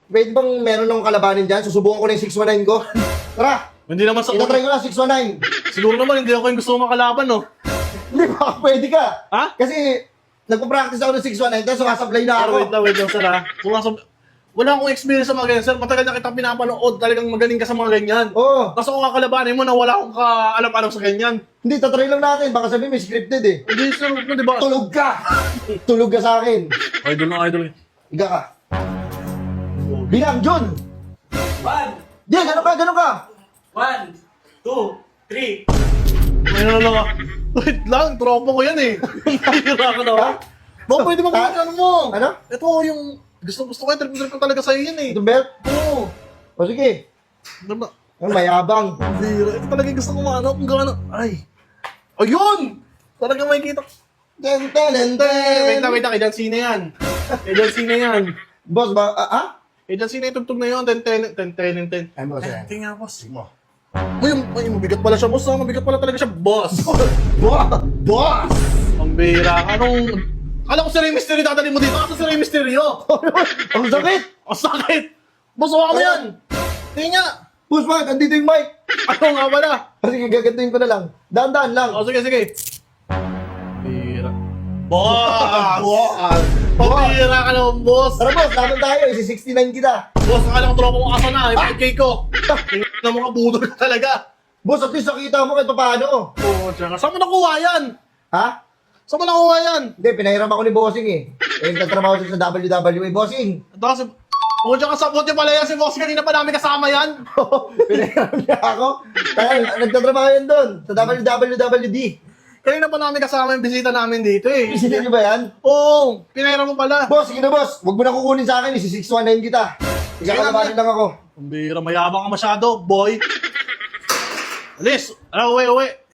Pwede bang meron akong kalabanin dyan? Susubukan ko na yung 619 ko. Tara! Hindi naman sa... Itatry ko na 619. Siguro naman, hindi ako yung gusto makalaban, no? Hindi ba? Pwede ka. Ha? Kasi nagpa-practice ako ng 619 tapos sumasablay na Pero ako. wait lang, sir, ha? Wala akong experience sa mga ganyan, sir. Matagal na kitang pinapanood. Talagang magaling ka sa mga ganyan. Oo. Tapos ako kakalabanin mo na wala akong kaalam-alam sa ganyan. Hindi, tatry lang natin. Baka sabihin may scripted eh. Hindi, sir. Di ba? Tulog ka! Tulog ka sa akin. Idol na idol. Higa ka. Bilang, Jun! 1, Di, gano'n ka? 1, 2, 3. May lang ah. Wait lang, tropa ko yan eh. Mahira ka na Ha? ba? Ba, pwede ba ano mo? Ano? Ito yung... Gusto ko yung trip ko talaga sa'yo yan eh. Itong belt? Oo. O sige. Diba? Ang mayabang. Mahira. Ito talaga yung gusto ko maano kung gano'n. Ay. Ayun! Talaga makikita. Ten, ten, ten, ten. Wait lang. Agency na yan. Agency na yan. Boss ba? Ha? Agency na yung tugtog na yun. 10. Ay, boss. Tingnan, boss. Ay, mabigat pala siya, boss. Mabigat pala talaga siya, boss. Boss! Ang bira. Alam ko si Rey Mysterio dadali mo dito. Asa si Rey Mysterio? Ang sakit! Ang sakit! Boss, hawa mo yan! Tingnan niya! Boss, bakit? Andito yung mic. Ano nga pala? Sige, gagantuin ko na lang. Daan-daan lang. O, sige. Bira. Boss! Boss! Pabira ka naman, boss! Tara, boss. Laban tayo. Isi-69 kita. Boss, akala ko tropa mo asa na. Yung 5K ko. Tingnan na mga budol ka talaga. Boss, at least nakita mo kahit paano. Oo, tsaka. Saan mo nakuha yan? Ha? Saan mo nakuha yan? Hindi, pinahiram ako ni Bossing eh. Eh, nagtatrabaho siya sa WWE. Bossing! Ito kasi... Oo, tsaka sapot niya pala yan si boss. Kanina pa namin kasama yan. Pinahiram niya ako. Kaya nagtatrabaho yan doon. Sa WWD. Kanina pa namin kasama yung bisita namin dito eh. Isipin niyo ba yan? Oo, pinahiram mo pala. Boss, sige na boss. Huwag mo na kukunin sa akin. Isi-619 kita. Ikakalabanin lang ako. Ang bira, mayabang ka masyado, boy. Alis! Uwi.